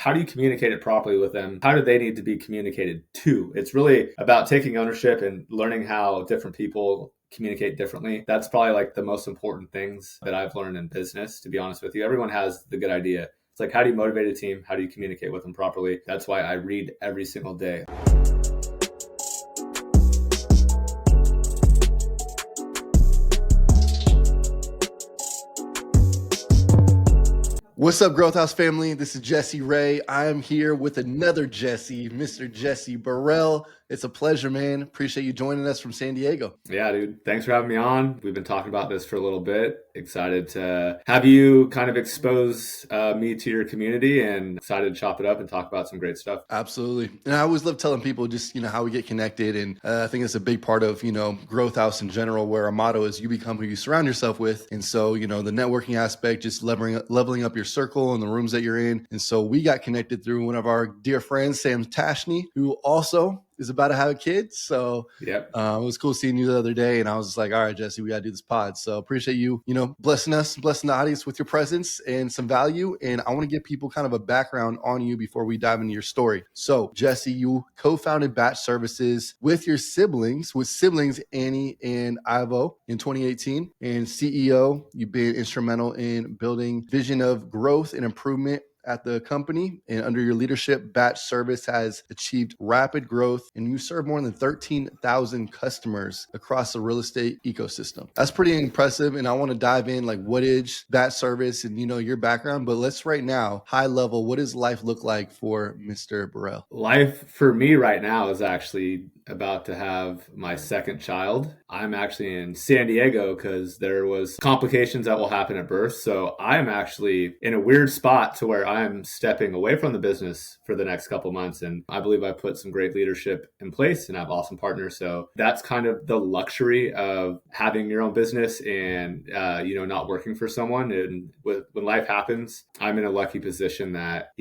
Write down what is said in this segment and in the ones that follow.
how do you communicate it properly with them? How do they need to be communicated to? It's really about taking ownership and learning how different people communicate differently. That's probably like the most important things that I've learned in business, to be honest with you. Everyone has the good idea. It's like, how do you motivate a team? How do you communicate with them properly? That's why I read every single day. What's up, Growth House family? This is Jesse Ray. I am here with another Jesse, Mr. Jesse Burrell. It's a pleasure, man. Appreciate you joining us from San Diego. Yeah, dude. Thanks for having me on. We've been talking about this for a little bit. Excited to have you kind of expose me to your community, and excited to chop it up and talk about some great stuff. Absolutely. And I always love telling people just, how we get connected. And I think it's a big part of, Growth House in general, where our motto is you become who you surround yourself with. And so, the networking aspect, just leveling up your circle and the rooms that you're in. And so we got connected through one of our dear friends, Sam Tashney, who also is about to have a kid. So yep. It was cool seeing you the other day. And I was just like, all right, Jesse, we got to do this pod. So appreciate you, blessing us, blessing the audience with your presence and some value. And I want to give people kind of a background on you before we dive into your story. So Jesse, you co-founded Batch Services with your siblings, Annie and Ivo, in 2018. And CEO, you've been instrumental in building vision of growth and improvement at the company, and under your leadership, Batch Service has achieved rapid growth, and you serve more than 13,000 customers across the real estate ecosystem. That's pretty impressive, and I want to dive in, like, what is Batch Service and, your background, but let's right now, high level, what does life look like for Mr. Burrell? Life for me right now is actually about to have my second child. I'm actually in San Diego because there was complications that will happen at birth. So I'm actually in a weird spot to where I'm stepping away from the business for the next couple months. And I believe I put some great leadership in place and have awesome partners. So that's kind of the luxury of having your own business and, not working for someone. And when life happens, I'm in a lucky position that,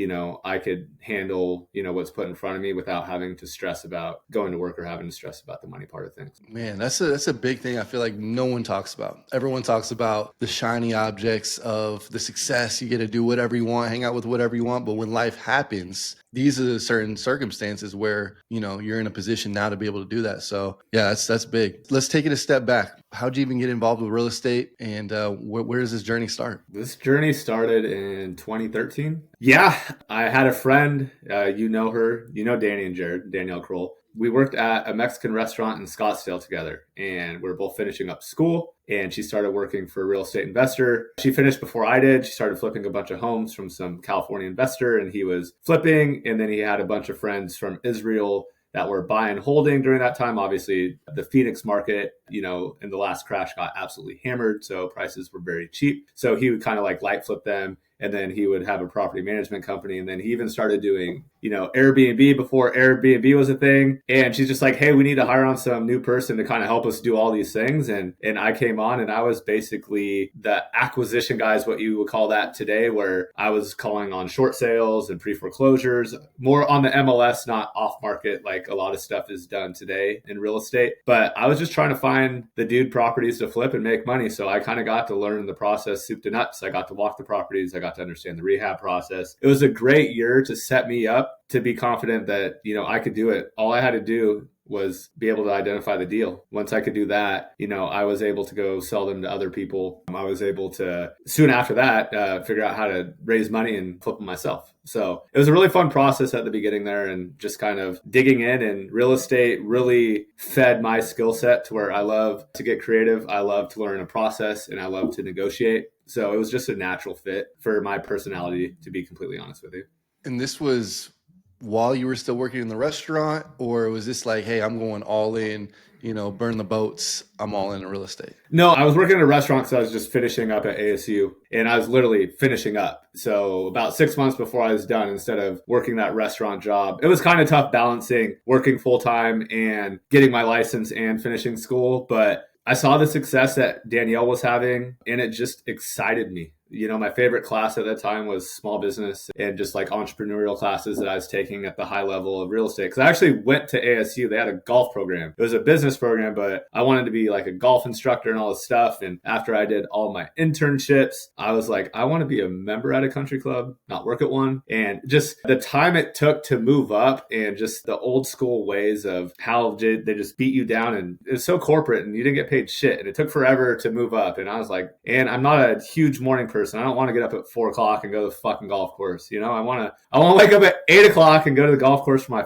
I could handle, what's put in front of me without having to stress about going to work or having to stress about the money part of things. Man, that's a big thing I feel like no one talks about. Everyone talks about the shiny objects of the success. You get to do whatever you want, hang out with whatever you want. But when life happens, these are certain circumstances where, you're in a position now to be able to do that. So yeah, that's big. Let's take it a step back. How'd you even get involved with real estate, and where does this journey start? This journey started in 2013. Yeah, I had a friend, you know her, Danny and Jared, Danielle Kroll. We worked at a Mexican restaurant in Scottsdale together, and we were both finishing up school, and she started working for a real estate investor. She finished before I did. She started flipping a bunch of homes from some California investor, and he was flipping, and then he had a bunch of friends from Israel that were buy and holding during that time. Obviously, the Phoenix market, in the last crash got absolutely hammered, so prices were very cheap. So he would kind of like light flip them, and then he would have a property management company. And then he even started doing, Airbnb before Airbnb was a thing. And she's just like, hey, we need to hire on some new person to kind of help us do all these things. And I came on, and I was basically the acquisition guy, is what you would call that today, where I was calling on short sales and pre-foreclosures, more on the MLS, not off market, like a lot of stuff is done today in real estate. But I was just trying to find the dude properties to flip and make money. So I kind of got to learn the process soup to nuts. I got to walk the properties. I got to understand the rehab process. It was a great year to set me up to be confident that, I could do it. All I had to do was be able to identify the deal. Once I could do that, I was able to go sell them to other people. I was able to, soon after that, figure out how to raise money and flip them myself. So it was a really fun process at the beginning there, and just kind of digging in. And real estate really fed my skill set to where I love to get creative. I love to learn a process, and I love to negotiate. So it was just a natural fit for my personality, to be completely honest with you. And this was while you were still working in the restaurant, or was this like, hey, I'm going all in, burn the boats, I'm all in real estate? No, I was working in a restaurant because I was just finishing up at ASU, and I was literally finishing up. So about 6 months before I was done, instead of working that restaurant job, it was kind of tough balancing working full time and getting my license and finishing school. But I saw the success that Danielle was having, and it just excited me. My favorite class at that time was small business and just like entrepreneurial classes that I was taking at the high level of real estate. Because I actually went to ASU. They had a golf program. It was a business program, but I wanted to be like a golf instructor and all this stuff. And after I did all my internships, I was like, I want to be a member at a country club, not work at one. And just the time it took to move up and just the old school ways of how they just beat you down. And it's so corporate and you didn't get paid shit. And it took forever to move up. And I was like, and I'm not a huge morning person. I don't want to get up at 4 o'clock and go to the fucking golf course. I want to wake up at 8 o'clock and go to the golf course for my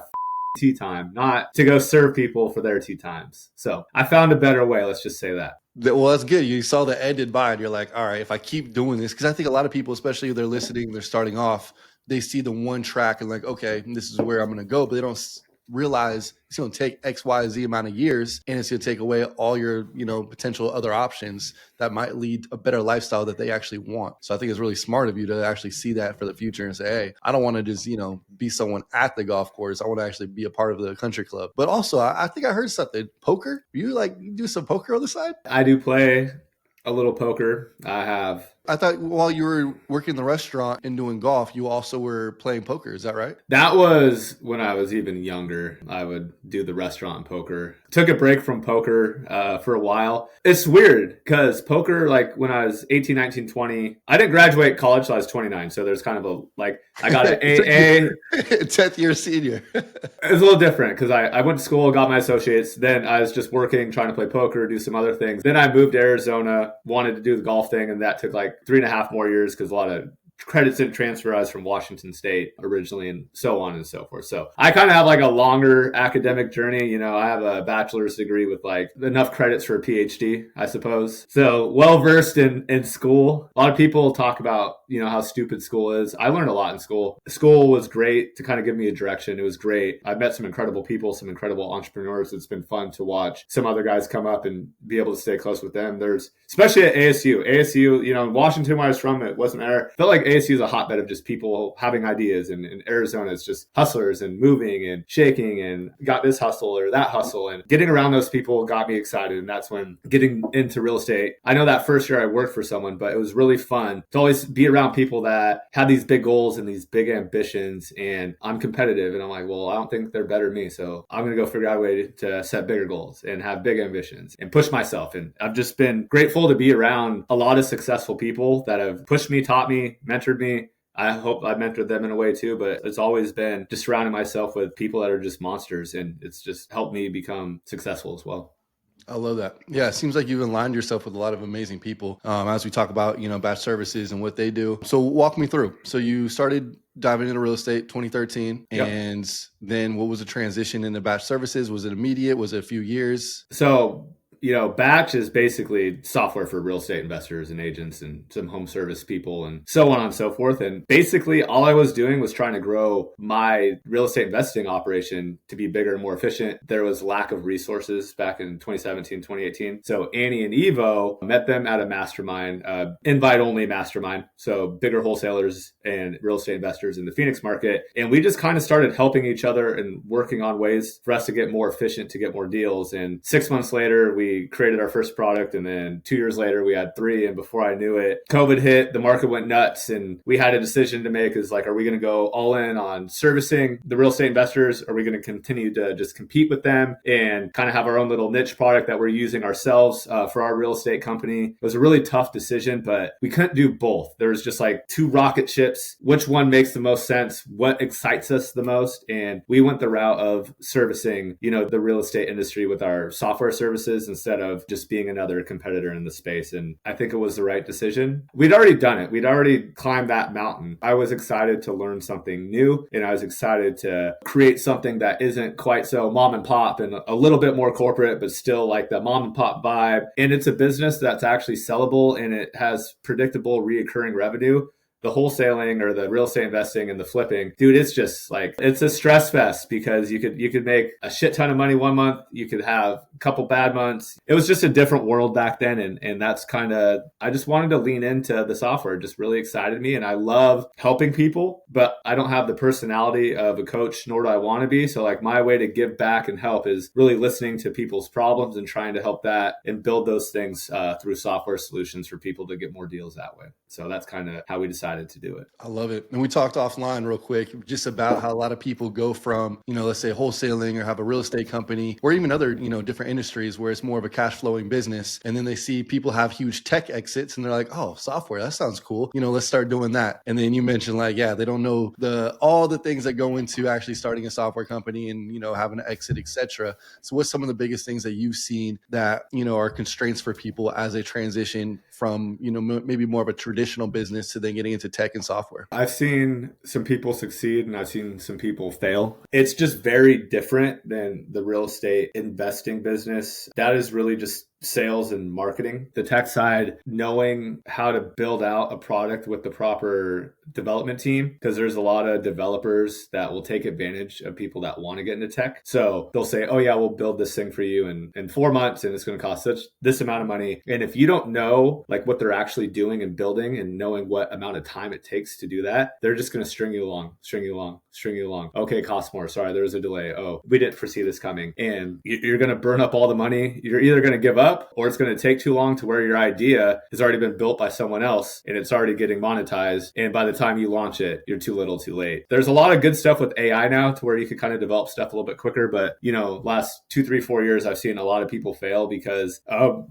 tea time, not to go serve people for their tea times. So I found a better way. Let's just say that. Well, that's good. You saw the end in mind. You're like, all right, if I keep doing this, because I think a lot of people, especially if they're listening, they're starting off, they see the one track and like, okay, this is where I'm going to go. But they don't realize it's going to take X, Y, Z amount of years, and it's going to take away all your, potential other options that might lead a better lifestyle that they actually want. So I think it's really smart of you to actually see that for the future and say, hey, I don't want to just, be someone at the golf course. I want to actually be a part of the country club. But also, I think I heard something. Poker? You do some poker on the side? I do play a little poker. I thought while you were working in the restaurant and doing golf, you also were playing poker. Is that right? That was when I was even younger. I would do the restaurant poker. Took a break from poker for a while. It's weird because poker, like when I was 18, 19, 20, I didn't graduate college, so I was 29. So there's kind of I got an AA. 10th year senior. It was a little different because I went to school, got my associates. Then I was just working, trying to play poker, do some other things. Then I moved to Arizona, wanted to do the golf thing, and that took like 3.5 more years because a lot of credits didn't transfer. I was from Washington State originally and so on and so forth. So I kind of have like a longer academic journey. I have a bachelor's degree with like enough credits for a PhD, I suppose. So well-versed in school. A lot of people talk about, how stupid school is. I learned a lot in school. School was great to kind of give me a direction. It was great. I met some incredible people, some incredible entrepreneurs. It's been fun to watch some other guys come up and be able to stay close with them. Especially at ASU. ASU, in Washington where I was from, it wasn't there. Felt like ASU is a hotbed of just people having ideas, and in Arizona it's just hustlers and moving and shaking and got this hustle or that hustle, and getting around those people got me excited. And that's when getting into real estate, I know that first year I worked for someone, but it was really fun to always be around people that had these big goals and these big ambitions. And I'm competitive and I'm like, well, I don't think they're better than me, so I'm gonna go figure out a way to set bigger goals and have big ambitions and push myself. And I've just been grateful to be around a lot of successful people that have pushed me, taught me, mentored me. I hope I mentored them in a way too, but it's always been just surrounding myself with people that are just monsters, and it's just helped me become successful as well. I love that. Yeah, it seems like you've aligned yourself with a lot of amazing people as we talk about, batch services and what they do. So walk me through. So you started diving into real estate 2013, Yep. And then what was the transition into batch services? Was it immediate? Was it a few years? So batch is basically software for real estate investors and agents and some home service people and so on and so forth. And basically all I was doing was trying to grow my real estate investing operation to be bigger and more efficient. There was lack of resources back in 2017, 2018. So Annie and Evo, met them at a mastermind, invite only mastermind. So bigger wholesalers and real estate investors in the Phoenix market. And we just kind of started helping each other and working on ways for us to get more efficient, to get more deals. And 6 months later, we created our first product, and then 2 years later we had 3. And before I knew it, COVID hit, the market went nuts, and we had a decision to make. Is like, are we going to go all in on servicing the real estate investors? Are we going to continue to just compete with them and kind of have our own little niche product that we're using ourselves for our real estate company? It was a really tough decision, but we couldn't do both. There was just like 2 rocket ships. Which one makes the most sense? What excites us the most? And we went the route of servicing, the real estate industry with our software services instead of just being another competitor in the space. And I think it was the right decision. We'd already done it. We'd already climbed that mountain. I was excited to learn something new, and I was excited to create something that isn't quite so mom and pop and a little bit more corporate, but still like the mom and pop vibe. And it's a business that's actually sellable, and it has predictable reoccurring revenue. the wholesaling or the real estate investing and the flipping, dude, it's just like, it's a stress fest because you could make a shit ton of money one month. You could have a couple bad months. It was just a different world back then. And that's kind of, I just wanted to lean into the software. It just really excited me. And I love helping people, but I don't have the personality of a coach, nor do I want to be. So like my way to give back and help is really listening to people's problems and trying to help that and build those things through software solutions for people to get more deals that way. So that's kind of how we decided to do it. I love it. And we talked offline real quick just about how a lot of people go from, let's say wholesaling or have a real estate company or even other, different industries where it's more of a cash flowing business. And then they see people have huge tech exits and they're like, oh, software, that sounds cool. Let's start doing that. And then you mentioned like, yeah, they don't know all the things that go into actually starting a software company and, having an exit, etc. So what's some of the biggest things that you've seen that, are constraints for people as they transition from, maybe more of a traditional business to then getting into tech and software? I've seen some people succeed and I've seen some people fail. It's just very different than the real estate investing business. That is really just sales and marketing. The tech side, knowing how to build out a product with the proper development team, because there's a lot of developers that will take advantage of people that want to get into tech. So they'll say, oh yeah, we'll build this thing for you in 4 months and it's going to cost this amount of money. And if you don't know like what they're actually doing and building and knowing what amount of time it takes to do that, they're just going to string you along. Okay, it costs more. Sorry, there's a delay. Oh, we didn't foresee this coming. And you're going to burn up all the money. You're either going to give up or it's going to take too long to where your idea has already been built by someone else and it's already getting monetized. And by the time you launch it, you're too little too late. There's a lot of good stuff with AI now to where you can kind of develop stuff a little bit quicker. But, last 2, 3, 4 years, I've seen a lot of people fail because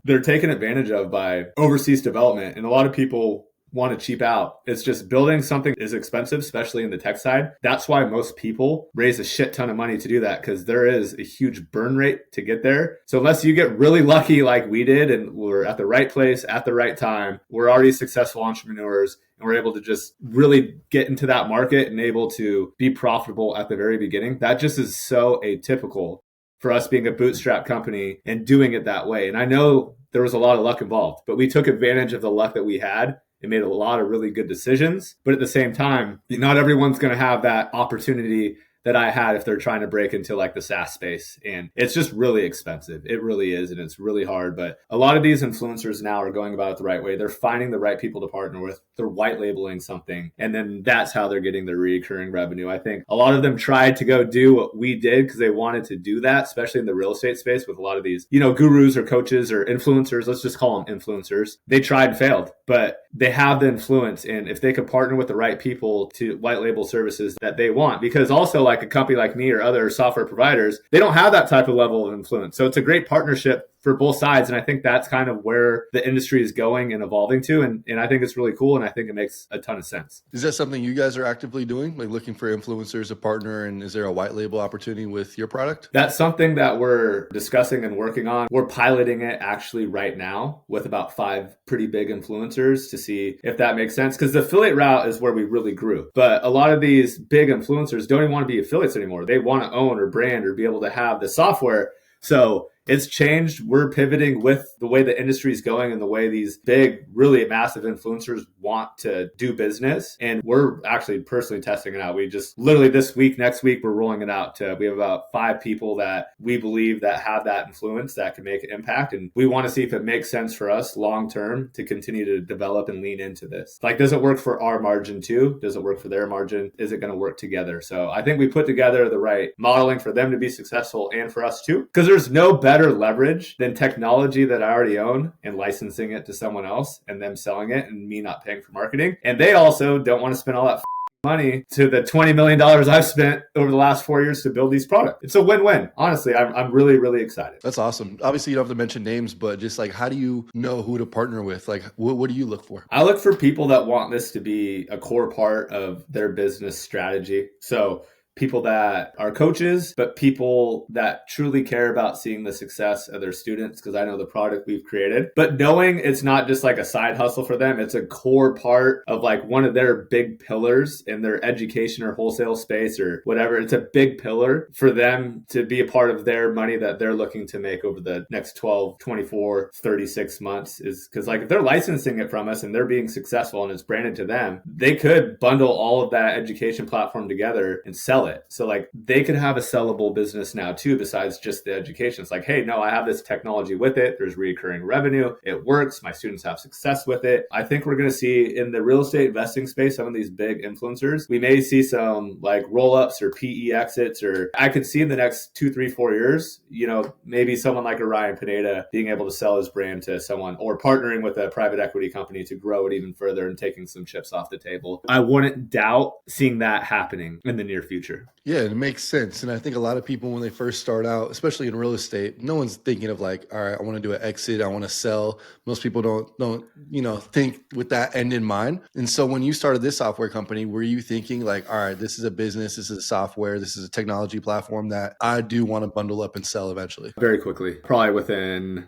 they're taken advantage of by overseas development. And a lot of people want to cheap out. It's just building something is expensive, especially in the tech side. That's why most people raise a shit ton of money to do that, because there is a huge burn rate to get there. So unless you get really lucky like we did and we're at the right place at the right time, we're already successful entrepreneurs and we're able to just really get into that market and able to be profitable at the very beginning. That just is so atypical for us being a bootstrap company and doing it that way. And I know there was a lot of luck involved, but we took advantage of the luck that we had and made a lot of really good decisions. But at the same time, not everyone's going to have that opportunity that I had if they're trying to break into like the SaaS space. And it's just really expensive. It really is. And it's really hard. But a lot of these influencers now are going about it the right way. They're finding the right people to partner with. They're white labeling something. And then that's how they're getting their recurring revenue. I think a lot of them tried to go do what we did because they wanted to do that, especially in the real estate space with a lot of these, gurus or coaches or influencers. Let's just call them influencers. They tried and failed, but they have the influence. And if they could partner with the right people to white label services that they want, because also like a company like me or other software providers, they don't have that type of level of influence. So it's a great partnership for both sides. And I think that's kind of where the industry is going and evolving to. And I think it's really cool. And I think it makes a ton of sense. Is that something you guys are actively doing? Like looking for influencers to partner? And is there a white label opportunity with your product? That's something that we're discussing and working on. We're piloting it actually right now with about 5 pretty big influencers to see if that makes sense. Because the affiliate route is where we really grew. But a lot of these big influencers don't even want to be affiliates anymore. They want to own or brand or be able to have the software. So it's changed. We're pivoting with the way the industry is going and the way these big, really massive influencers want to do business. And we're actually personally testing it out. We just literally this week, next week, we're rolling it out to, we have about 5 people that we believe that have that influence that can make an impact. And we want to see if it makes sense for us long-term to continue to develop and lean into this. Like, does it work for our margin too? Does it work for their margin? Is it going to work together? So I think we put together the right modeling for them to be successful and for us too, because there's no better leverage than technology that I already own and licensing it to someone else and them selling it and me not paying for marketing. And they also don't want to spend all that money to the $20 million I've spent over the last 4 years to build these products. It's a win-win. Honestly, I'm really, really excited. That's awesome. Obviously, you don't have to mention names, but just like, how do you know who to partner with? Like, what do you look for? I look for people that want this to be a core part of their business strategy. So people that are coaches, but people that truly care about seeing the success of their students, because I know the product we've created. But knowing it's not just like a side hustle for them, it's a core part of like one of their big pillars in their education or wholesale space or whatever. It's a big pillar for them to be a part of their money that they're looking to make over the next 12, 24, 36 months. Is because like if they're licensing it from us and they're being successful and it's branded to them, they could bundle all of that education platform together and sell it. So like they could have a sellable business now too, besides just the education. It's like, hey, no, I have this technology with it. There's recurring revenue. It works. My students have success with it. I think we're going to see in the real estate investing space, some of these big influencers, we may see some like roll-ups or PE exits, or I could see in the next 2, 3, 4 years, maybe someone like a Ryan Pineda being able to sell his brand to someone or partnering with a private equity company to grow it even further and taking some chips off the table. I wouldn't doubt seeing that happening in the near future. Yeah, it makes sense. And I think a lot of people, when they first start out, especially in real estate, no one's thinking of like, all right, I want to do an exit. I want to sell. Most people don't think with that end in mind. And so when you started this software company, were you thinking like, all right, this is a business, this is a software, this is a technology platform that I do want to bundle up and sell eventually? Very quickly. Probably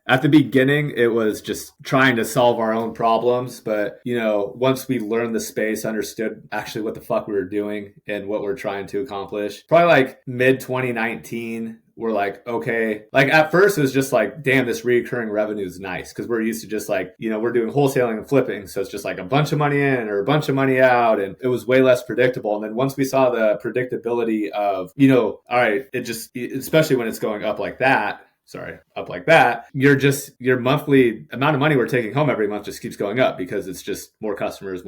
at the beginning, it was just trying to solve our own problems. But, once we learned the space, understood actually what the fuck we were doing and what we're trying to accomplish, probably like mid 2019, we're like, okay, like at first it was just like, damn, this recurring revenue is nice because we're used to just like, we're doing wholesaling and flipping. So it's just like a bunch of money in or a bunch of money out. And it was way less predictable. And then once we saw the predictability of, all right, it just, especially when it's going up like that, your monthly amount of money we're taking home every month just keeps going up because it's just more customers,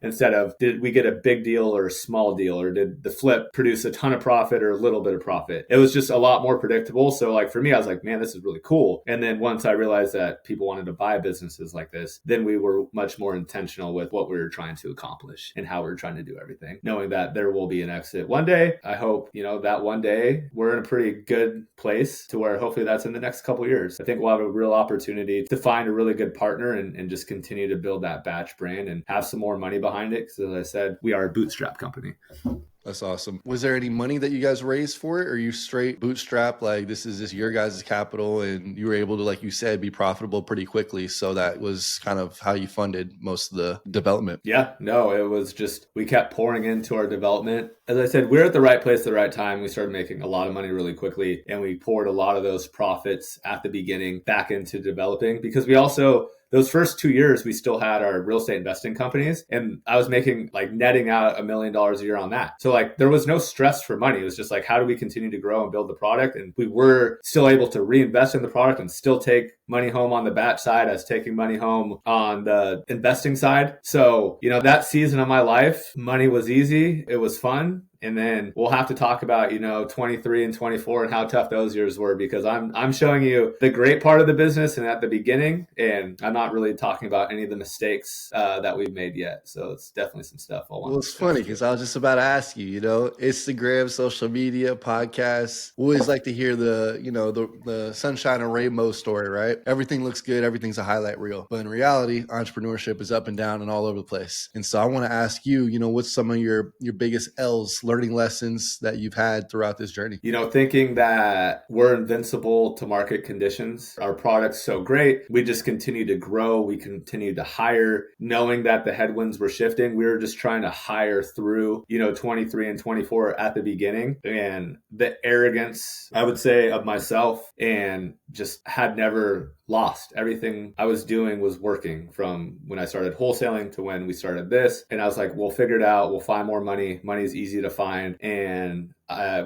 instead of did we get a big deal or a small deal, or did the flip produce a ton of profit or a little bit of profit? It was just a lot more predictable. So like for me, I was like, man, this is really cool. And then once I realized that people wanted to buy businesses like this, then we were much more intentional with what we were trying to accomplish and how we were trying to do everything, knowing that there will be an exit one day. I hope, that one day we're in a pretty good place to where hopefully that's in the next couple of years. I think we'll have a real opportunity to find a really good partner and just continue to build that batch brand and have some more money behind it. Because as I said, we are a bootstrap company. That's awesome. Was there any money that you guys raised for it, or are you straight bootstrap? Like this is just your guys' capital and you were able to, like you said, be profitable pretty quickly. So that was kind of how you funded most of the development. Yeah, no, it was just, we kept pouring into our development. As I said, we're at the right place at the right time. We started making a lot of money really quickly, and we poured a lot of those profits at the beginning back into developing, because we also, those first 2 years, we still had our real estate investing companies, and I was making like netting out $1 million a year on that. So like there was no stress for money. It was just like, how do we continue to grow and build the product? And we were still able to reinvest in the product and still take money home on the batch side as taking money home on the investing side. So, that season of my life, money was easy. It was fun. And then we'll have to talk about, 23 and 24 and how tough those years were, because I'm showing you the great part of the business and at the beginning, and I'm not really talking about any of the mistakes that we've made yet. So it's definitely some stuff I want. Well, it's funny because I was just about to ask you, Instagram, social media, podcasts. Always like to hear the sunshine and rainbow story, right? Everything looks good. Everything's a highlight reel. But in reality, entrepreneurship is up and down and all over the place. And so I want to ask you, what's some of your biggest L's, learning lessons that you've had throughout this journey? Thinking that we're invincible to market conditions. Our product's so great. We just continue to grow. We continue to hire, knowing that the headwinds were shifting. We were just trying to hire through, 23 and 24 at the beginning. And the arrogance, I would say, of myself, and just had never lost. Everything I was doing was working, from when I started wholesaling to when we started this. And I was like, we'll figure it out. We'll find more money. Money's easy to find. And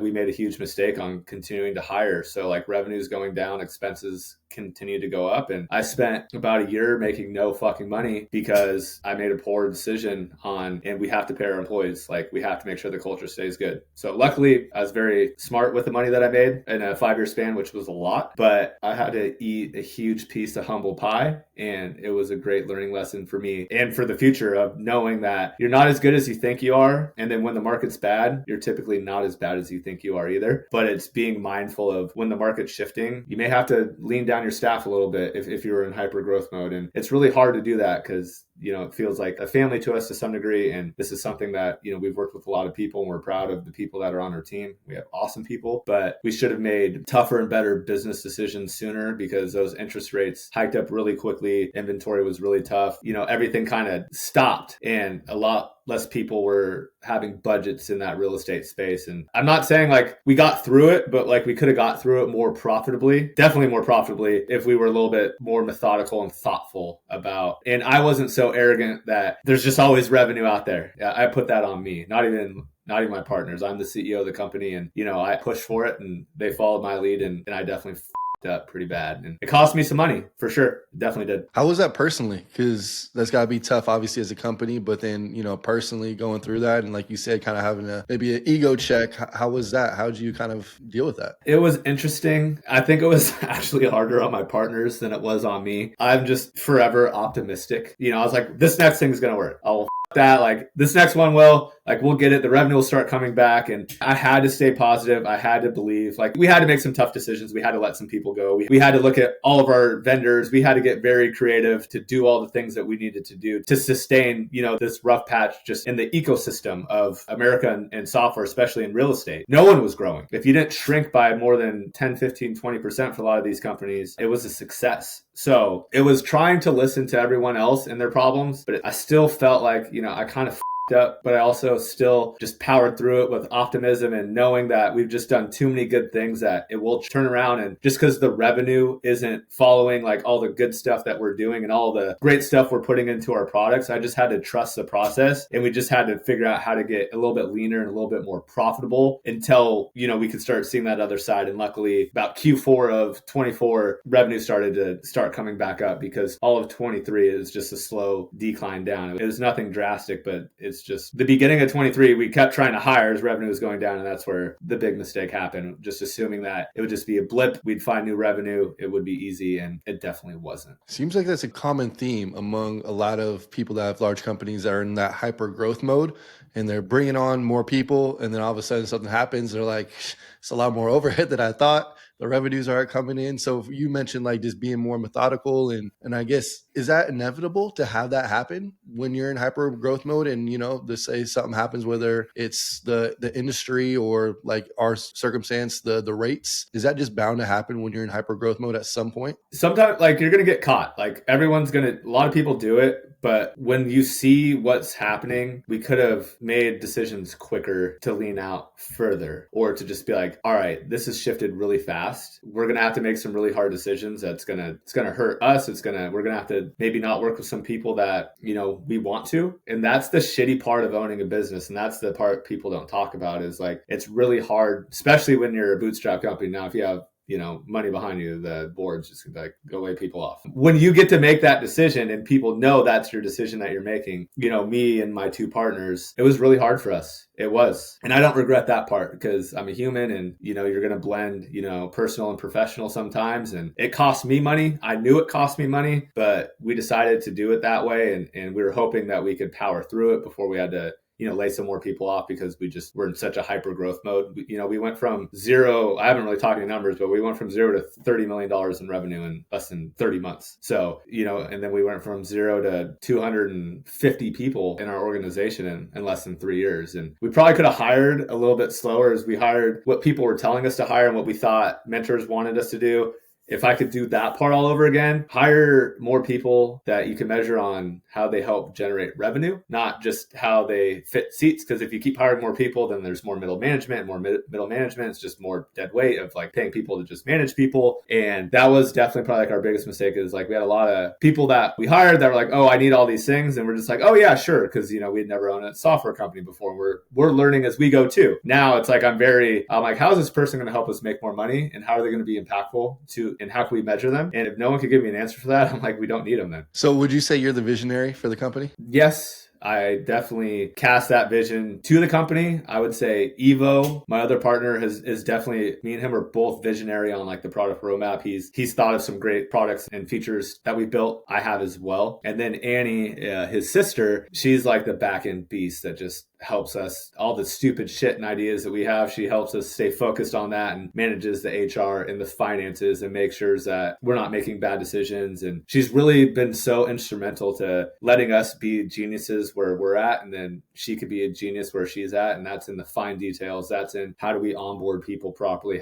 we made a huge mistake on continuing to hire. So like revenue's going down, expenses continue to go up. And I spent about a year making no fucking money because I made a poor decision and we have to pay our employees. Like we have to make sure the culture stays good. So luckily I was very smart with the money that I made in a 5-year span, which was a lot, but I had to eat a huge piece of humble pie. And it was a great learning lesson for me and for the future, of knowing that you're not as good as you think you are. And then when the market's bad, you're typically not as bad as you think you are either. But it's being mindful of when the market's shifting, you may have to lean down your staff a little bit if you're in hyper growth mode. And it's really hard to do that because it feels like a family to us to some degree. And this is something that, we've worked with a lot of people, and we're proud of the people that are on our team. We have awesome people, but we should have made tougher and better business decisions sooner, because those interest rates hiked up really quickly. Inventory was really tough. Everything kind of stopped, and a lot less people were having budgets in that real estate space. And I'm not saying like we got through it, but like we could have got through it more profitably, definitely more profitably, if we were a little bit more methodical and thoughtful about, and I wasn't so arrogant that there's just always revenue out there. Yeah, I put that on me, not even my partners. I'm the CEO of the company, and I pushed for it, and they followed my lead, and I definitely up pretty bad, and it cost me some money for sure. It definitely did. How was that personally? Because that's got to be tough, obviously, as a company, but then personally going through that, and like you said, kind of having maybe an ego check. How was that? How did you kind of deal with that? It was interesting. I think it was actually harder on my partners than it was on me. I'm just forever optimistic. I was like, this next thing is gonna work. Oh, that, like, this next one will, like, we'll get it. The revenue will start coming back. And I had to stay positive. I had to believe. Like, we had to make some tough decisions. We had to let some people go. We had to look at all of our vendors. We had to get very creative to do all the things that we needed to do to sustain, this rough patch just in the ecosystem of America and software, especially in real estate. No one was growing. If you didn't shrink by more than 10, 15, 20% for a lot of these companies, it was a success. So it was trying to listen to everyone else and their problems, but I still felt like, I kind of up, but I also still just powered through it with optimism and knowing that we've just done too many good things that it will turn around. And just because the revenue isn't following like all the good stuff that we're doing and all the great stuff we're putting into our products, I just had to trust the process, and we just had to figure out how to get a little bit leaner and a little bit more profitable until, we could start seeing that other side. And luckily about Q4 of 24, revenue started to start coming back up, because all of 23 is just a slow decline down. It was nothing drastic, but it's just the beginning of 23, we kept trying to hire as revenue was going down. And that's where the big mistake happened. Just assuming that it would just be a blip. We'd find new revenue. It would be easy. And it definitely wasn't. Seems like that's a common theme among a lot of people that have large companies that are in that hyper growth mode, and they're bringing on more people. And then all of a sudden something happens. They're like, it's a lot more overhead than I thought. The revenues aren't coming in. So you mentioned like just being more methodical, and I guess, is that inevitable to have that happen when you're in hyper growth mode? And, to say something happens, whether it's the industry or like our circumstance, the rates, is that just bound to happen when you're in hyper growth mode at some point? Sometimes like you're going to get caught. Like a lot of people do it. But when you see what's happening, we could have made decisions quicker to lean out further, or to just be like, all right, this has shifted really fast. We're going to have to make some really hard decisions. It's going to hurt us. We're going to have to maybe not work with some people that, we want to. And that's the shitty part of owning a business. And that's the part people don't talk about, is like, it's really hard, especially when you're a bootstrap company. Now, if you have money behind you, the board's just gonna like go lay people off. When you get to make that decision and people know that's your decision that you're making, me and my two partners, it was really hard for us. It was. And I don't regret that part, because I'm a human, and, you're going to blend, personal and professional sometimes. And it cost me money. I knew it cost me money, but we decided to do it that way. And we were hoping that we could power through it before we had to lay some more people off, because we're in such a hyper growth mode. We went from zero, I haven't really talked any numbers, but we went from $0 to $30 million in revenue in less than 30 months. So, and then we went from 0 to 250 people in our organization in less than 3 years. And we probably could have hired a little bit slower, as we hired what people were telling us to hire and what we thought mentors wanted us to do. If I could do that part all over again, hire more people that you can measure on how they help generate revenue, not just how they fit seats. Because if you keep hiring more people, then there's more middle management, and more middle management. It's just more dead weight of like paying people to just manage people. And that was definitely probably like our biggest mistake, is like we had a lot of people that we hired that were like, oh, I need all these things. And we're just like, oh yeah, sure. Because, we'd never owned a software company before. We're learning as we go too. Now it's like, I'm like, how is this person going to help us make more money? And how are they going to be impactful and how can we measure them? And if no one could give me an answer for that, I'm like, we don't need them then. So would you say you're the visionary for the company? Yes. I definitely cast that vision to the company. I would say Evo, my other partner, is definitely, me and him are both visionary on like the product roadmap. He's thought of some great products and features that we built. I have as well. And then Annie, his sister, she's like the back end beast that just helps us, all the stupid shit and ideas that we have, she helps us stay focused on that and manages the HR and the finances and makes sure that we're not making bad decisions. And she's really been so instrumental to letting us be geniuses where we're at, and then she could be a genius where she's at. And that's in the fine details. That's in how do we onboard people properly?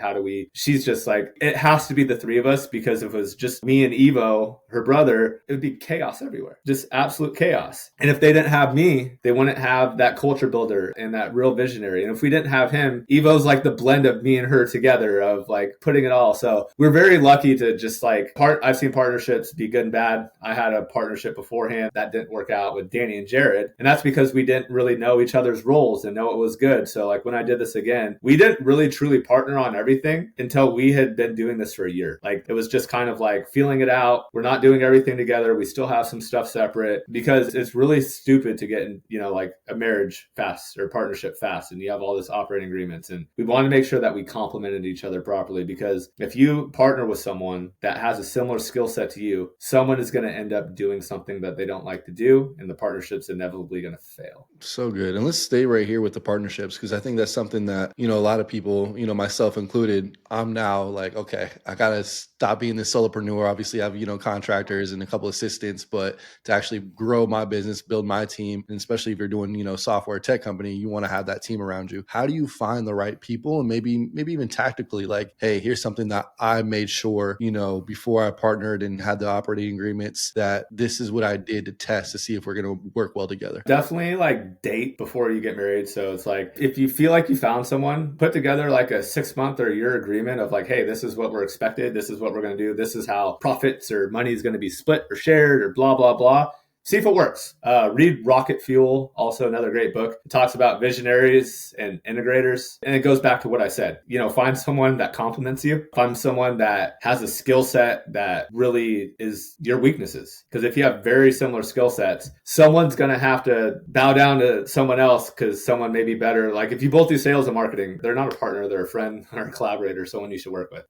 She's just like, it has to be the three of us, because if it was just me and Evo, her brother, it would be chaos everywhere, just absolute chaos. And if they didn't have me, they wouldn't have that culture builder and that real visionary. And if we didn't have him, Evo's like the blend of me and her together, of like putting it all. So we're very lucky to just like I've seen partnerships be good and bad. I had a partnership beforehand that didn't work out with Danny and Jared. And that's because we didn't really know each other's roles and know it was good. So like when I did this again, we didn't really truly partner on everything until we had been doing this for a year. Like it was just kind of like feeling it out. We're not doing everything together. We still have some stuff separate, because it's really stupid to get in, like a marriage fast or partnership fast, and you have all this operating agreements. And we want to make sure that we complemented each other properly, because if you partner with someone that has a similar skill set to you, someone is going to end up doing something that they don't like to do, and the partnership's inevitably going to fail. So good. And let's stay right here with the partnerships, because I think that's something that, a lot of people, myself included, I'm now like, okay, I got to stop being this solopreneur. Obviously I have, contractors and a couple assistants, but to actually grow my business, build my team, and especially if you're doing, software tech company, you want to have that team around you. How do you find the right people? And maybe even tactically, like, hey, here's something that I made sure, before I partnered and had the operating agreements, that this is what I did to test to see if we're going to work well together. Definitely like date before you get married. So it's like, if you feel like you found someone, put together like a 6-month or a year agreement of like, hey, this is what we're expected. This is what we're going to do. This is how profits or money is going to be split or shared or blah, blah, blah. See if it works. Read Rocket Fuel, also another great book. It talks about visionaries and integrators. And it goes back to what I said. Find someone that complements you. Find someone that has a skill set that really is your weaknesses. Because if you have very similar skill sets, someone's going to have to bow down to someone else because someone may be better. Like if you both do sales and marketing, they're not a partner, they're a friend or a collaborator, someone you should work with.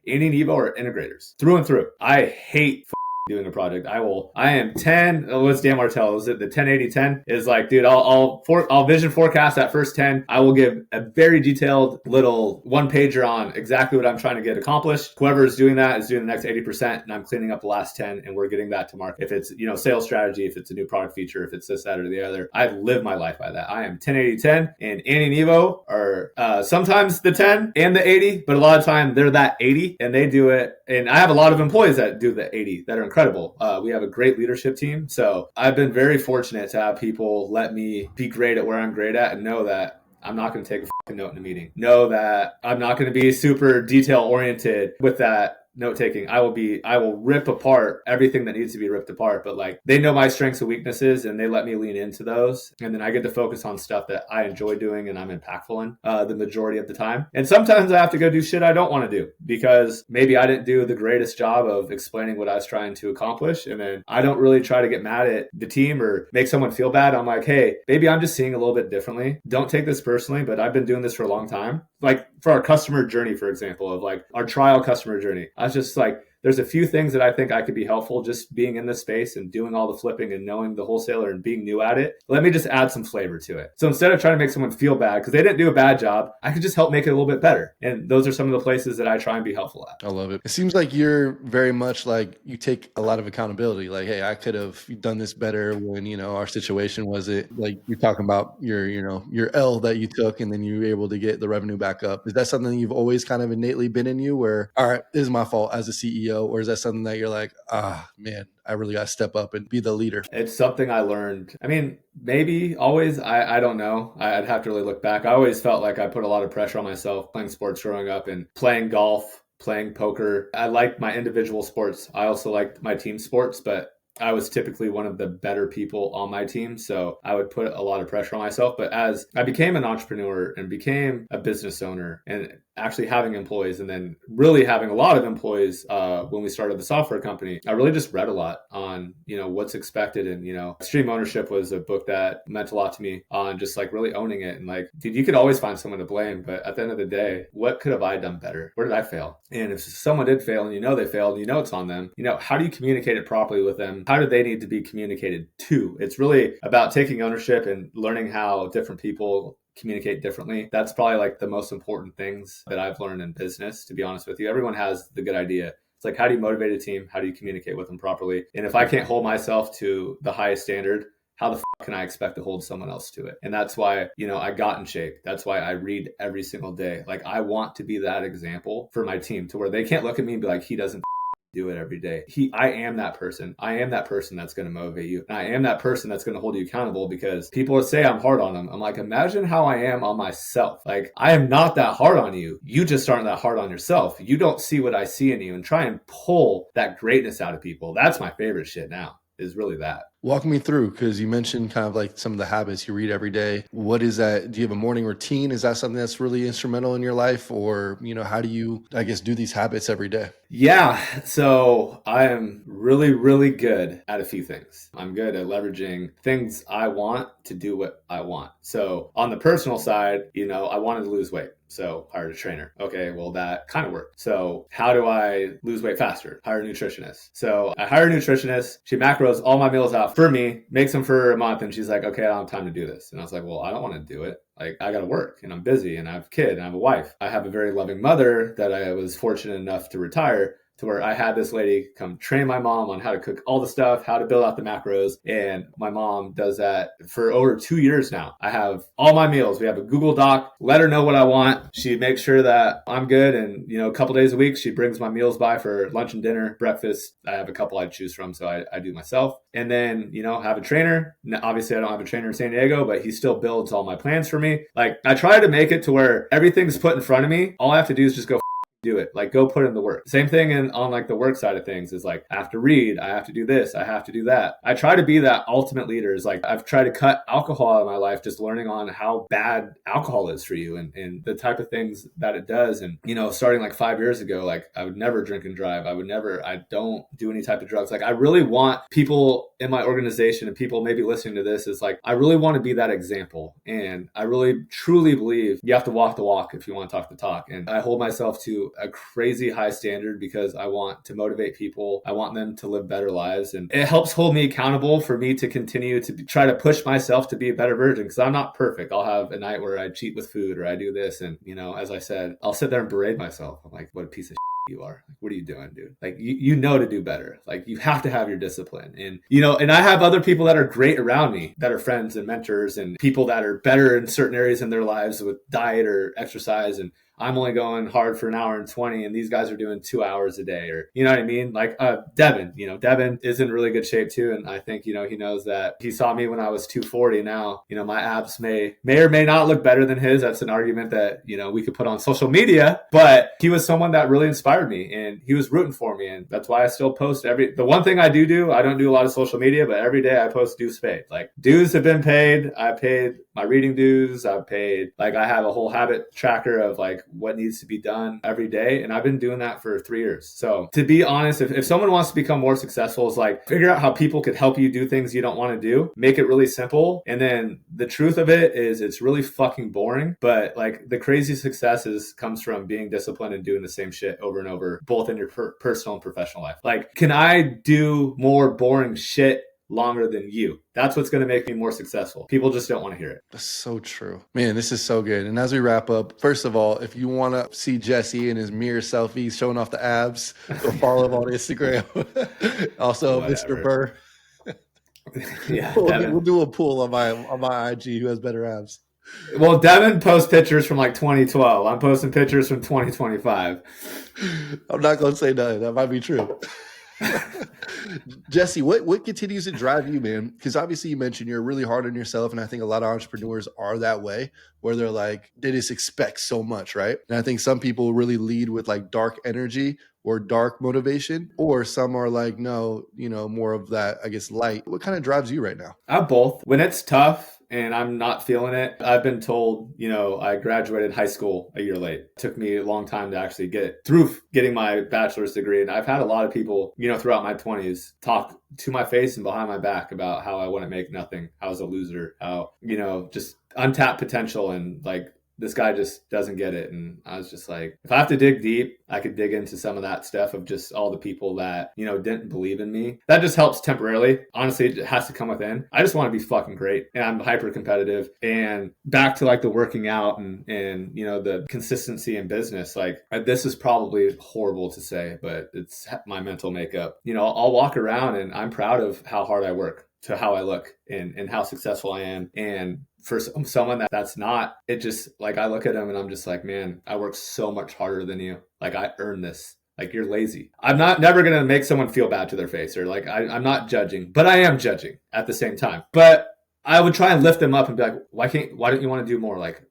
Andy and Evo are integrators through and through. I hate doing a project. I am 10. What's Dan Martell? Is it the 10-80-10? Is like, dude, I'll vision forecast that first 10. I will give a very detailed little one pager on exactly what I'm trying to get accomplished. Whoever is doing that is doing the next 80%, and I'm cleaning up the last 10, and we're getting that to market. If it's, sales strategy, if it's a new product feature, if it's this, that, or the other, I live my life by that. I am 10-80-10, and Annie and Evo are sometimes the 10 and the 80, but a lot of time they're that 80, and they do it. And I have a lot of employees that do the 80 that are incredible. We have a great leadership team. So I've been very fortunate to have people let me be great at where I'm great at, and know that I'm not going to take a fucking note in a meeting. Know that I'm not going to be super detail oriented with that note taking. I will rip apart everything that needs to be ripped apart, but like they know my strengths and weaknesses, and they let me lean into those. And then I get to focus on stuff that I enjoy doing and I'm impactful in the majority of the time. And sometimes I have to go do shit I don't want to do because maybe I didn't do the greatest job of explaining what I was trying to accomplish. And then I don't really try to get mad at the team or make someone feel bad. I'm like, hey, maybe I'm just seeing a little bit differently. Don't take this personally, but I've been doing this for a long time. Like for our customer journey, for example, of like our trial customer journey, I was just like, there's a few things that I think I could be helpful just being in this space and doing all the flipping and knowing the wholesaler and being new at it. Let me just add some flavor to it. So instead of trying to make someone feel bad because they didn't do a bad job, I could just help make it a little bit better. And those are some of the places that I try and be helpful at. I love it. It seems like you're very much like you take a lot of accountability. Like, hey, I could have done this better when, our situation wasn't like you're talking about your L that you took and then you were able to get the revenue back up. Is that something you've always kind of innately been in you where, all right, this is my fault as a CEO? Or is that something that you're like, man, I really got to step up and be the leader? It's something I learned. I mean, maybe always, I don't know. I'd have to really look back. I always felt like I put a lot of pressure on myself playing sports growing up and playing golf, playing poker. I liked my individual sports. I also liked my team sports, but I was typically one of the better people on my team. So I would put a lot of pressure on myself. But as I became an entrepreneur and became a business owner and actually having employees and then really having a lot of employees when we started the software company, I really just read a lot on, what's expected. And, Extreme Ownership was a book that meant a lot to me on just like really owning it. And like, dude, you could always find someone to blame. But at the end of the day, what could have I done better? Where did I fail? And if someone did fail and they failed, it's on them, how do you communicate it properly with them how do they need to be communicated to? It's really about taking ownership and learning how different people communicate differently. That's probably like the most important things that I've learned in business, to be honest with you. Everyone has the good idea. It's like, how do you motivate a team? How do you communicate with them properly? And if I can't hold myself to the highest standard, how the can I expect to hold someone else to it? And that's why, I got in shape. That's why I read every single day. Like, I want to be that example for my team, to where they can't look at me and be like, he doesn't do it every day. I am that person. I am that person that's going to motivate you. And I am that person that's going to hold you accountable, because people say I'm hard on them. I'm like, imagine how I am on myself. Like, I am not that hard on you. You just aren't that hard on yourself. You don't see what I see in you, and try and pull that greatness out of people. That's my favorite shit now, is really that. Walk me through, because you mentioned kind of like some of the habits you read every day. What is that? Do you have a morning routine? Is that something that's really instrumental in your life? Or, how do you, I guess, do these habits every day? Yeah. So I am really, really good at a few things. I'm good at leveraging things I want to do what I want. So on the personal side, I wanted to lose weight. So hired a trainer. Okay, well, that kind of worked. So how do I lose weight faster? Hire a nutritionist. So I hired a nutritionist. She macros all my meals out for me, makes them for a month. And she's like, okay, I don't have time to do this. And I was like, well, I don't want to do it. Like, I got to work, and I'm busy, and I have a kid, and I have a wife. I have a very loving mother that I was fortunate enough to retire, to where I had this lady come train my mom on how to cook all the stuff, how to build out the macros. And my mom does that for over 2 years now. I have all my meals. We have a Google Doc, let her know what I want. She makes sure that I'm good. And, a couple days a week, she brings my meals by for lunch and dinner, breakfast. I have a couple I choose from, so I do myself. And then, have a trainer. Now, obviously, I don't have a trainer in San Diego, but he still builds all my plans for me. Like, I try to make it to where everything's put in front of me. All I have to do is just go do it. Like, go put in the work. Same thing on like the work side of things is like, I have to read, I have to do this, I have to do that. I try to be that ultimate leader. Is like, I've tried to cut alcohol out of my life, just learning on how bad alcohol is for you, and the type of things that it does. And, starting like 5 years ago, like, I would never drink and drive. I don't do any type of drugs. Like, I really want people in my organization, and people maybe listening to this, is like, I really want to be that example. And I really truly believe you have to walk the walk if you want to talk the talk. And I hold myself to a crazy high standard, because I want to motivate people. I want them to live better lives. And it helps hold me accountable for me to continue to try to push myself to be a better version, because I'm not perfect. I'll have a night where I cheat with food, or I do this. And, as I said, I'll sit there and berate myself. I'm like, what a piece of you are. Like, what are you doing, dude? Like, you know to do better. Like, you have to have your discipline. And, and I have other people that are great around me, that are friends and mentors, and people that are better in certain areas in their lives with diet or exercise. And I'm only going hard for an hour and 20, and these guys are doing 2 hours a day, or, you know what I mean? Like, Devin, Devin is in really good shape too. And I think, he knows that he saw me when I was 240. Now, my abs may or may not look better than his. That's an argument that, we could put on social media, but he was someone that really inspired me, and he was rooting for me. And that's why I still post the one thing I do, I don't do a lot of social media, but every day I post dues paid. Like, dues have been paid. I paid my reading dues. I've paid, like, I have a whole habit tracker of like what needs to be done every day. And I've been doing that for 3 years. So to be honest, if someone wants to become more successful, it's like, figure out how people could help you do things you don't want to do, make it really simple. And then the truth of it is, it's really fucking boring. But like, the crazy successes comes from being disciplined and doing the same shit over and over, both in your personal and professional life. Like, can I do more boring shit longer than you? That's what's going to make me more successful. People just don't want to hear it. That's so true. Man, this is so good. And as we wrap up, first of all, if you want to see Jesse in his mirror selfies showing off the abs, go follow him on Instagram. Also, Whatever. Mr. Burr. Yeah, we'll do a poll on my IG who has better abs. Well, Devin posts pictures from like 2012. I'm posting pictures from 2025. I'm not going to say nothing. That might be true. Jesse, what continues to drive you, man? Because obviously you mentioned you're really hard on yourself, and I think a lot of entrepreneurs are that way, where they're like, they just expect so much, right? And I think some people really lead with like dark energy or dark motivation, or some are like, no, more of that, I guess, light. What kind of drives you right now? I have both. When it's tough and I'm not feeling it, I've been told, I graduated high school a year late. It took me a long time to actually get through getting my bachelor's degree. And I've had a lot of people, throughout my 20s talk to my face and behind my back about how I wouldn't make nothing, how I was a loser, how, just untapped potential, and like, this guy just doesn't get it. And I was just like, if I have to dig deep, I could dig into some of that stuff of just all the people that, you know, didn't believe in me. That just helps temporarily. Honestly, it has to come within. I just want to be fucking great. And I'm hyper competitive. And back to like the working out and, you know, the consistency in business, like this is probably horrible to say, but it's my mental makeup. You know, I'll walk around and I'm proud of how hard I work to how I look and how successful I am. And for someone that's not, it just like, I look at them and I'm just like, man, I work so much harder than you. Like I earned this. Like you're lazy. I'm never going to make someone feel bad to their face or like, I'm not judging, but I am judging at the same time. But I would try and lift them up and be like, why don't you want to do more? Like,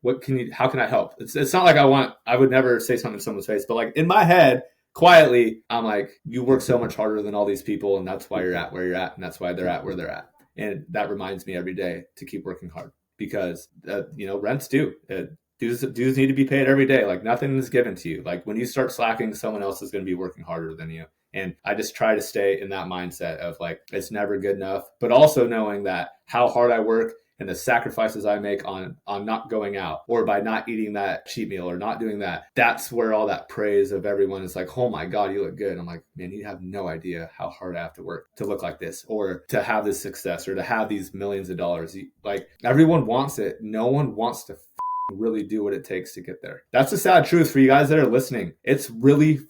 how can I help? It's not like I would never say something to someone's face, but like in my head, quietly, I'm like, you work so much harder than all these people. And that's why you're at where you're at. And that's why they're at where they're at. And that reminds me every day to keep working hard because, you know, rent's due. Dues need to be paid every day. Like nothing is given to you. Like when you start slacking, someone else is going to be working harder than you. And I just try to stay in that mindset of like, it's never good enough, but also knowing that how hard I work and the sacrifices I make on not going out or by not eating that cheat meal or not doing that, that's where all that praise of everyone is like, oh my God, you look good. I'm like, man, you have no idea how hard I have to work to look like this or to have this success or to have these millions of dollars. Like everyone wants it. No one wants to really do what it takes to get there. That's the sad truth for you guys that are listening. It's really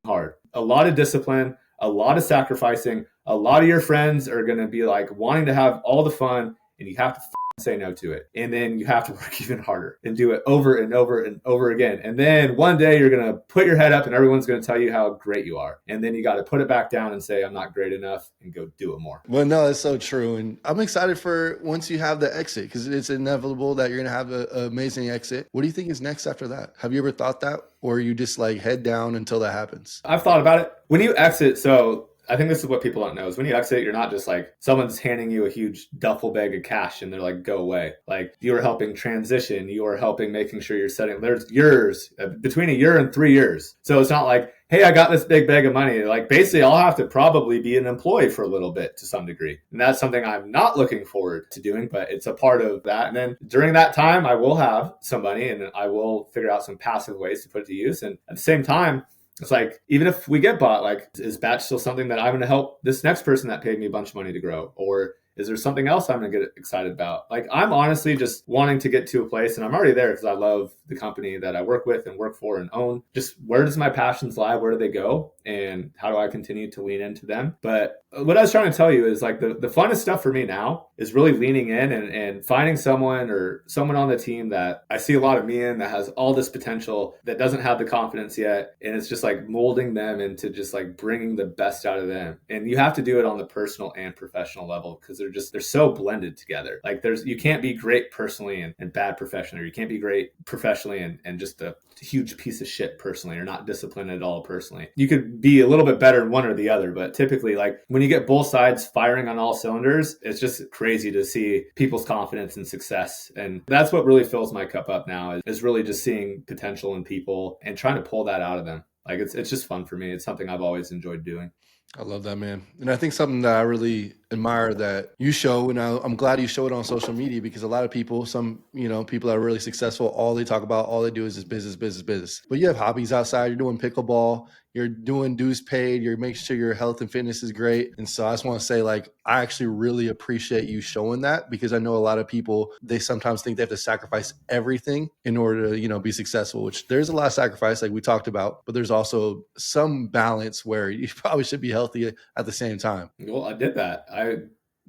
hard. A lot of discipline, a lot of sacrificing. A lot of your friends are going to be like wanting to have all the fun and you have to say no to it. And then you have to work even harder and do it over and over and over again. And then one day you're going to put your head up and everyone's going to tell you how great you are. And then you got to put it back down and say, I'm not great enough and go do it more. Well, no, that's so true. And I'm excited for once you have the exit because it's inevitable that you're going to have an amazing exit. What do you think is next after that? Have you ever thought that? Or are you just like head down until that happens? I've thought about it. When you exit, so I think this is what people don't know is when you exit, you're not just like someone's handing you a huge duffel bag of cash and they're like, go away. Like you are helping transition. You are helping making sure you're setting, there's years between a year and 3 years. So it's not like, hey, I got this big bag of money. Like basically I'll have to probably be an employee for a little bit to some degree. And that's something I'm not looking forward to doing, but it's a part of that. And then during that time, I will have some money and I will figure out some passive ways to put it to use. And at the same time, it's like, even if we get bought, like, is batch still something that I'm going to help this next person that paid me a bunch of money to grow? Or is there something else I'm going to get excited about? Like, I'm honestly just wanting to get to a place, and I'm already there because I love the company that I work with and work for and own. Just where does my passions lie? Where do they go? And how do I continue to lean into them? But what I was trying to tell you is like the funnest stuff for me now is really leaning in and finding someone or someone on the team that I see a lot of me in that has all this potential that doesn't have the confidence yet. And it's just like molding them into just like bringing the best out of them. And you have to do it on the personal and professional level because they're so blended together. Like you can't be great personally and bad professionally, or you can't be great professionally and just a huge piece of shit personally, or not disciplined at all personally. You could be a little bit better in one or the other, but typically like when you get both sides firing on all cylinders, it's just crazy to see people's confidence and success. And that's what really fills my cup up now is really just seeing potential in people and trying to pull that out of them. Like it's just fun for me. It's something I've always enjoyed doing. I love that, man. And I think something that I really admire that you show, and I'm glad you show it on social media, because a lot of people, people that are really successful, all they talk about, all they do is business, business, business. But you have hobbies outside. You're doing pickleball. You're doing dues paid. You're making sure your health and fitness is great. And so I just want to say, like, I actually really appreciate you showing that, because I know a lot of people, they sometimes think they have to sacrifice everything in order to, be successful, which there's a lot of sacrifice like we talked about, but there's also some balance where you probably should be healthy at the same time. Well, I did that. I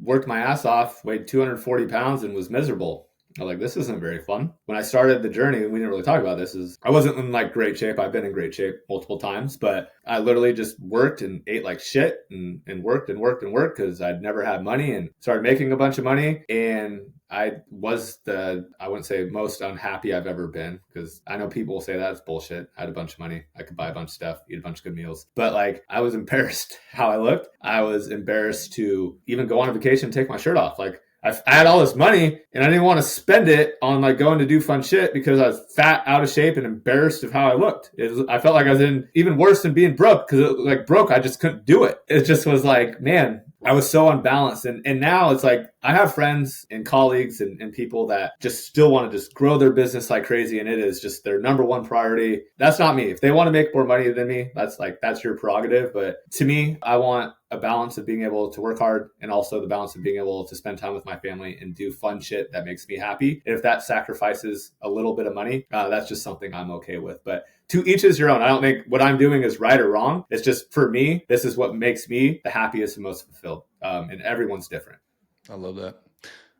worked my ass off, weighed 240 pounds and was miserable. I was like, this isn't very fun. When I started the journey, we didn't really talk about this, I wasn't in like great shape. I've been in great shape multiple times, but I literally just worked and ate like shit and worked because I'd never had money and started making a bunch of money. And I was I wouldn't say most unhappy I've ever been, because I know people will say that's bullshit. I had a bunch of money. I could buy a bunch of stuff, eat a bunch of good meals. But like, I was embarrassed how I looked. I was embarrassed to even go on a vacation and take my shirt off. Like, I had all this money and I didn't want to spend it on like going to do fun shit because I was fat, out of shape, and embarrassed of how I looked. I felt like I was in even worse than being broke, because broke, I just couldn't do it. It just was like, man, I was so unbalanced. And now it's like I have friends and colleagues and people that just still want to just grow their business like crazy. And it is just their number one priority. That's not me. If they want to make more money than me, that's your prerogative. But to me, I want a balance of being able to work hard and also the balance of being able to spend time with my family and do fun shit that makes me happy. And if that sacrifices a little bit of money, that's just something I'm okay with. But to each is your own. I don't think what I'm doing is right or wrong. It's just for me, this is what makes me the happiest and most fulfilled. And everyone's different. I love that.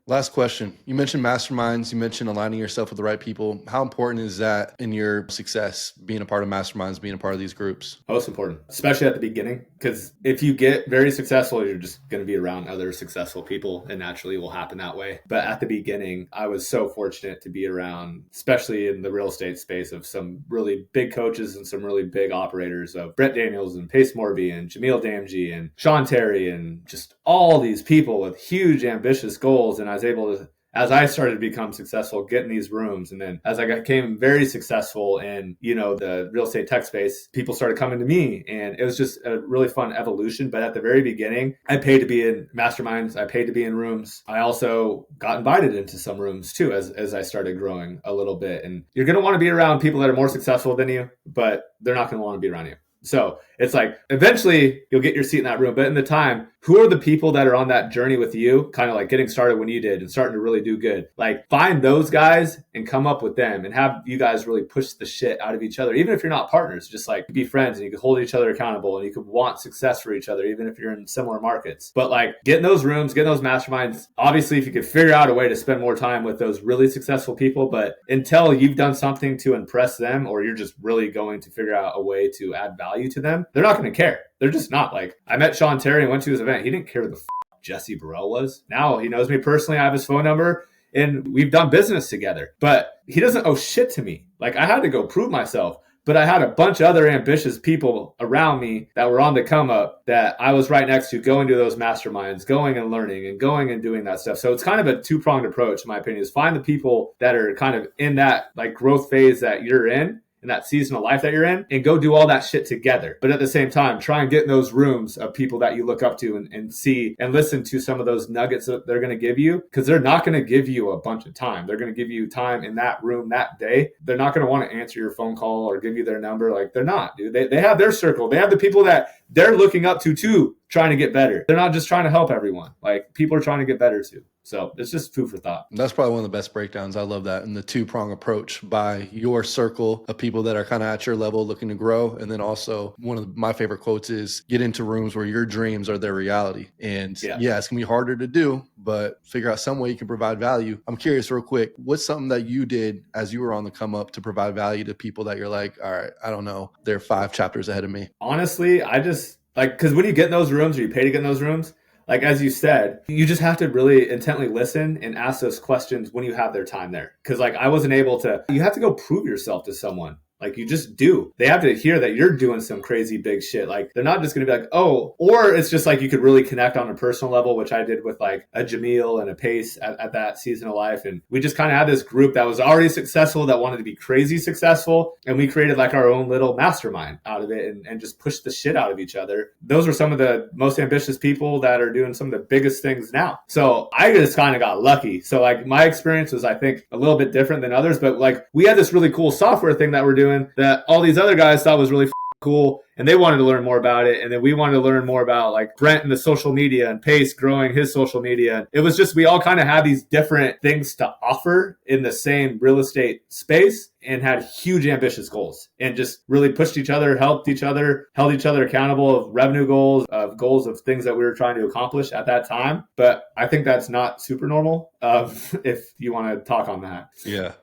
Last question. You mentioned masterminds. You mentioned aligning yourself with the right people. How important is that in your success, being a part of masterminds, being a part of these groups? Most important, especially at the beginning, because if you get very successful, you're just going to be around other successful people and naturally it will happen that way. But at the beginning, I was so fortunate to be around, especially in the real estate space, of some really big coaches and some really big operators of Brett Daniels and Pace Morby and Jamil Damji and Sean Terry and just all these people with huge ambitious goals. And I was able to, as I started to become successful, get in these rooms. And then as I became very successful in, the real estate tech space, people started coming to me and it was just a really fun evolution. But at the very beginning, I paid to be in masterminds. I paid to be in rooms. I also got invited into some rooms too, as I started growing a little bit. And you're going to want to be around people that are more successful than you, but they're not going to want to be around you. So it's like eventually you'll get your seat in that room. But in the time, who are the people that are on that journey with you, kind of like getting started when you did and starting to really do good? Like find those guys and come up with them and have you guys really push the shit out of each other. Even if you're not partners, just like be friends and you can hold each other accountable and you could want success for each other, even if you're in similar markets. But like get in those rooms, get in those masterminds. Obviously, if you could figure out a way to spend more time with those really successful people, but until you've done something to impress them or you're just really going to figure out a way to add value to them, they're not going to care. They're just not. Like I met Sean Terry and went to his event. He didn't care who the Jesse Burrell was. Now he knows me personally. I have his phone number and we've done business together, but he doesn't owe shit to me. Like I had to go prove myself, but I had a bunch of other ambitious people around me that were on the come up that I was right next to going to those masterminds, going and learning and going and doing that stuff. So it's kind of a two-pronged approach, in my opinion, is find the people that are kind of in that like growth phase that you're in that season of life that you're in and go do all that shit together. But at the same time, try and get in those rooms of people that you look up to and see and listen to some of those nuggets that they're going to give you, because they're not going to give you a bunch of time. They're going to give you time in that room that day. They're not going to want to answer your phone call or give you their number. Like they're not, dude. They have their circle. They have the people that they're looking up to too, trying to get better. They're not just trying to help everyone. Like people are trying to get better too. So it's just food for thought. That's probably one of the best breakdowns. I love that. And the two-prong approach by your circle of people that are kind of at your level looking to grow. And then also one of my favorite quotes is get into rooms where your dreams are their reality. And yeah it's going to be harder to do, but figure out some way you can provide value. I'm curious real quick, what's something that you did as you were on the come up to provide value to people that you're like, all right, I don't know, they're 5 chapters ahead of me? Honestly, I just because when you get in those rooms or you pay to get in those rooms, like, as you said, you just have to really intently listen and ask those questions when you have their time there. Because like I wasn't able to, you have to go prove yourself to someone. Like you just do. They have to hear that you're doing some crazy big shit. Like they're not just going to be like, oh, or it's just like you could really connect on a personal level, which I did with like a Jamil and a Pace at that season of life. And we just kind of had this group that was already successful that wanted to be crazy successful. And we created like our own little mastermind out of it and just pushed the shit out of each other. Those are some of the most ambitious people that are doing some of the biggest things now. So I just kind of got lucky. So like my experience was, I think, a little bit different than others, but like we had this really cool software thing that we're doing that all these other guys thought was really cool, and they wanted to learn more about it, and then we wanted to learn more about like Brent and the social media and Pace growing his social media. It was just, we all kind of had these different things to offer in the same real estate space and had huge ambitious goals and just really pushed each other, helped each other, held each other accountable of revenue goals, of things that we were trying to accomplish at that time. But I think that's not super normal if you want to talk on that. Yeah.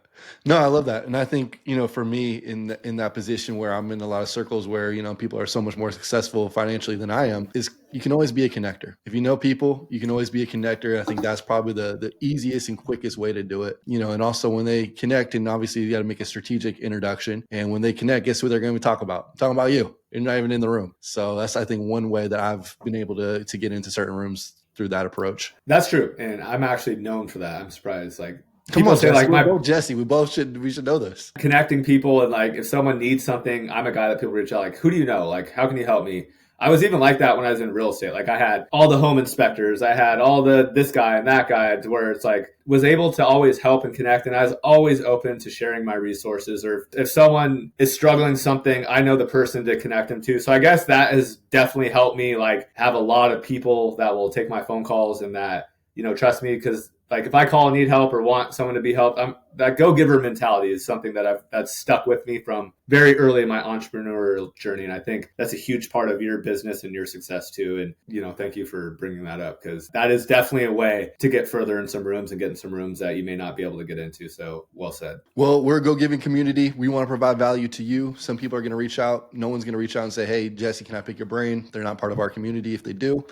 No, I love that. And I think, for me in that position where I'm in a lot of circles where, people are so much more successful financially than I am, is you can always be a connector. If you know people, you can always be a connector. I think that's probably the easiest and quickest way to do it. And also when they connect, and obviously you got to make a strategic introduction. And when they connect, guess what they're going to talk about? Talking about you. You're not even in the room. So that's, I think, one way that I've been able to get into certain rooms through that approach. That's true. And I'm actually known for that. I'm surprised. Like, Come on, say Jesse, like Jesse, we should know this. Connecting people, and like if someone needs something, I'm a guy that people reach out like, who do you know? Like, how can you help me? I was even like that when I was in real estate. Like I had all the home inspectors, I had all this guy and that guy, to where it's like was able to always help and connect. And I was always open to sharing my resources, or if someone is struggling something, I know the person to connect them to. So I guess that has definitely helped me like have a lot of people that will take my phone calls and that, trust me, because like if I call and need help or want someone to be helped, that go-giver mentality is something that's stuck with me from very early in my entrepreneurial journey. And I think that's a huge part of your business and your success too. And, thank you for bringing that up, because that is definitely a way to get further in some rooms and get in some rooms that you may not be able to get into. So well said. Well, we're a go-giving community. We want to provide value to you. Some people are going to reach out. No one's going to reach out and say, hey, Jesse, can I pick your brain? They're not part of our community if they do.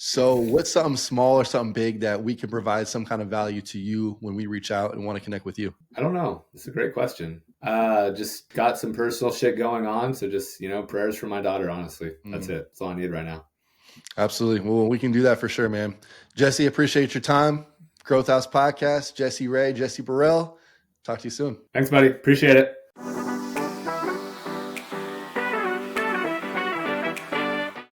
So what's something small or something big that we can provide some kind of value to you when we reach out and want to connect with you? I don't know. It's a great question. Just got some personal shit going on. So just, prayers for my daughter, honestly. That's it. That's all I need right now. Absolutely. Well, we can do that for sure, man. Jesse, appreciate your time. Growth House Podcast, Jesse Burrell. Talk to you soon. Thanks, buddy. Appreciate it.